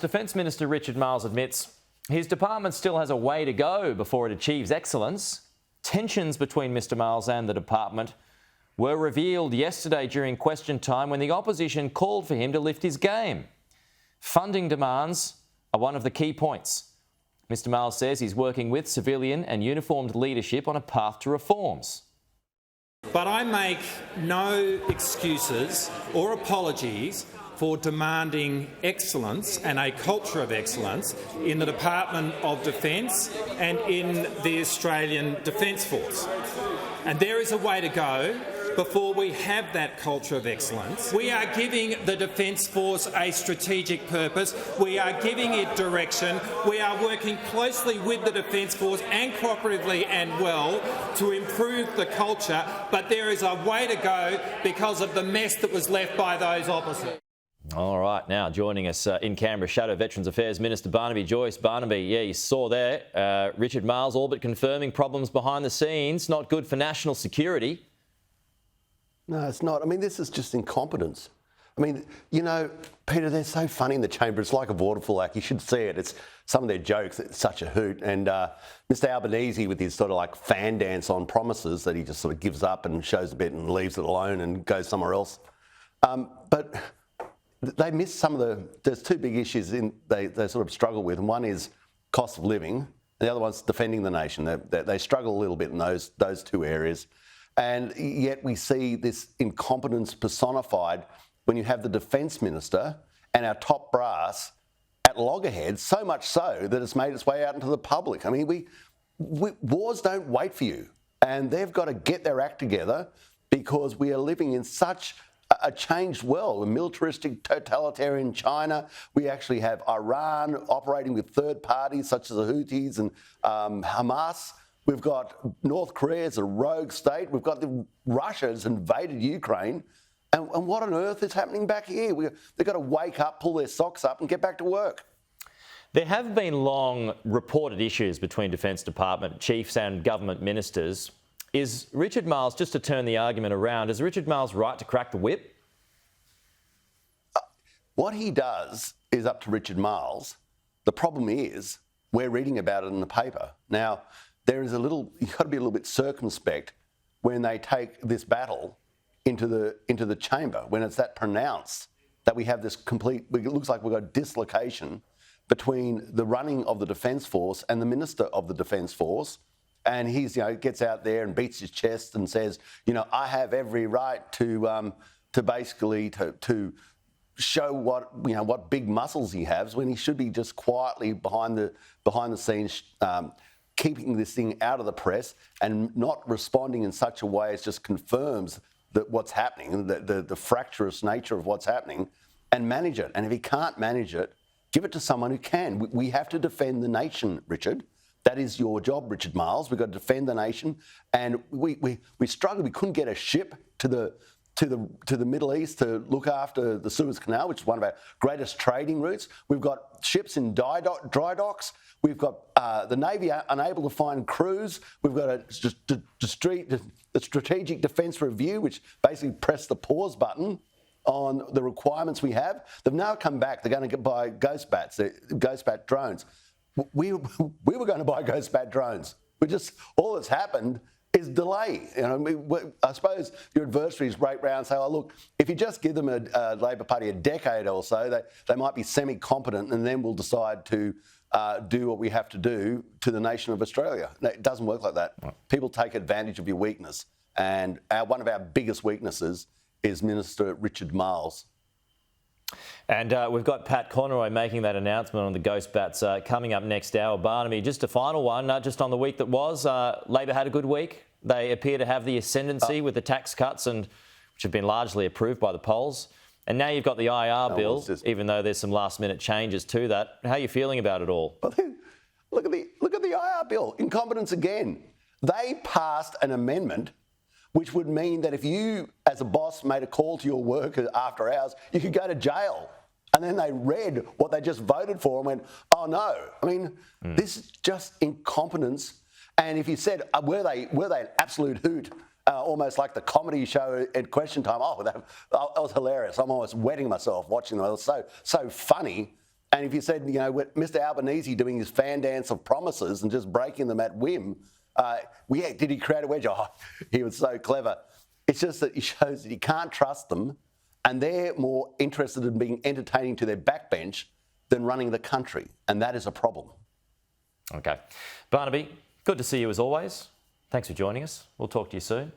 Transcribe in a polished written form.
Defence Minister Richard Marles admits his department still has a way to go before it achieves excellence. Tensions between Mr Marles and the department were revealed yesterday during question time when the opposition called for him to lift his game. Funding demands are one of the key points. Mr Marles says he's working with civilian and uniformed leadership on a path to reforms. But I make no excuses or apologies for demanding excellence and a culture of excellence in the Department of Defence and in the Australian Defence Force. And there is a way to go before we have that culture of excellence. We are giving the Defence Force a strategic purpose. We are giving it direction. We are working closely with the Defence Force and cooperatively and well to improve the culture, but there is a way to go because of the mess that was left by those opposite. All right, now joining us in Canberra, Shadow Veterans Affairs Minister Barnaby. Joyce, Barnaby, yeah, you saw there, Richard Marles all but confirming problems behind the scenes, not good for national security. No, it's not. I mean, this is just incompetence. I mean, you know, Peter, they're so funny in the chamber. It's like a waterfall act. You should see it. It's some of their jokes. It's such a hoot. And Mr Albanese with his sort of like fan dance on promises that he just sort of gives up and shows a bit and leaves it alone and goes somewhere else. But they miss some of the... There's two big issues they sort of struggle with, and one is cost of living, and the other one's defending the nation. They struggle a little bit in those two areas. And yet we see this incompetence personified when you have the Defence Minister and our top brass at loggerheads, so much so that it's made its way out into the public. I mean, wars don't wait for you, and they've got to get their act together because we are living in such a changed world, a militaristic, totalitarian China. We actually have Iran operating with third parties such as the Houthis and Hamas. We've got North Korea as a rogue state. We've got Russia has invaded Ukraine. And what on earth is happening back here? They've got to wake up, pull their socks up and get back to work. There have been long reported issues between Defence Department chiefs and government ministers. Is Richard Marles, just to turn the argument around, is Richard Marles right to crack the whip? What he does is up to Richard Marles. The problem is we're reading about it in the paper. Now, you've got to be a little bit circumspect when they take this battle into the chamber, when it's that pronounced that we have this complete, it looks like we've got dislocation between the running of the Defence Force and the Minister of the Defence Force. And he's, gets out there and beats his chest and says, I have every right to basically show what big muscles he has, when he should be just quietly behind the scenes, keeping this thing out of the press and not responding in such a way as just confirms that what's happening, the fractious nature of what's happening, and manage it. And if he can't manage it, give it to someone who can. We have to defend the nation, Richard. That is your job, Richard Marles. We've got to defend the nation, and we struggled. We couldn't get a ship to the Middle East to look after the Suez Canal, which is one of our greatest trading routes. We've got ships in dry docks. We've got the Navy unable to find crews. We've got a Strategic Defence Review, which basically pressed the pause button on the requirements we have. They've now come back. They're going to buy Ghost Bat drones. We were going to buy Ghost Bat drones. All that's happened is delay. I suppose your adversaries break round and say, look, if you just give them a Labor Party a decade or so, they might be semi-competent, and then we'll decide to do what we have to do to the nation of Australia. No, it doesn't work like that. Right. People take advantage of your weakness, and one of our biggest weaknesses is Minister Richard Marles. And we've got Pat Conroy making that announcement on the Ghost Bats coming up next hour. Barnaby, just a final one, just on the week that was. Labor had a good week. They appear to have the ascendancy with the tax cuts, which have been largely approved by the polls. And now you've got the IR bill, even though there's some last-minute changes to that. How are you feeling about it all? Well, look at the IR bill. Incompetence again. They passed an amendment which would mean that if you, as a boss, made a call to your worker after hours, you could go to jail. And then they read what they just voted for and went, oh no. I mean, this is just incompetence. And if you said, were they an absolute hoot, almost like the comedy show at Question Time, that was hilarious. I'm almost wetting myself watching them. It was so funny. And if you said, you know, with Mr Albanese doing his fan dance of promises and just breaking them at whim, did he create a wedge? Oh, he was so clever. It's just that it shows that you can't trust them, and they're more interested in being entertaining to their backbench than running the country, and that is a problem. Okay. Barnaby, good to see you as always. Thanks for joining us. We'll talk to you soon.